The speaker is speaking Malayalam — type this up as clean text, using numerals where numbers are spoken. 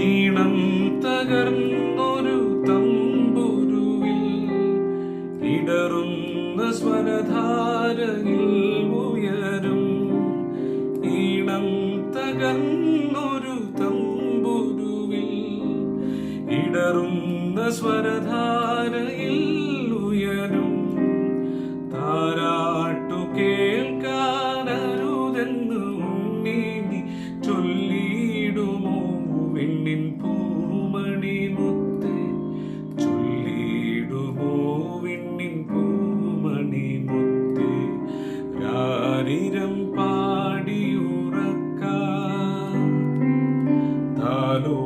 ഈണം തകർന്നൊരു തമ്പുരുവിൽ ഇടറുന്ന സ്വരധാരയിൽ ഉയരും. ഈണം തകർന്നൊരു തമ്പുരുവിൽ ഇടറുന്ന സ്വരധാരയിൽ ഉയരും. താരാട്ടു കേൾക്കാനരുതെന്ന് ഉണ്ണി നീ ചൊല്ലിയിടുമോ വിണ്ണിൻ പൂമണി മുത്തേ, ചൊല്ലിയിടുമോ വിണ്ണിൻ പൂമണി മുത്തേ. രാരിരം പാടിയുറക്കാം താലോ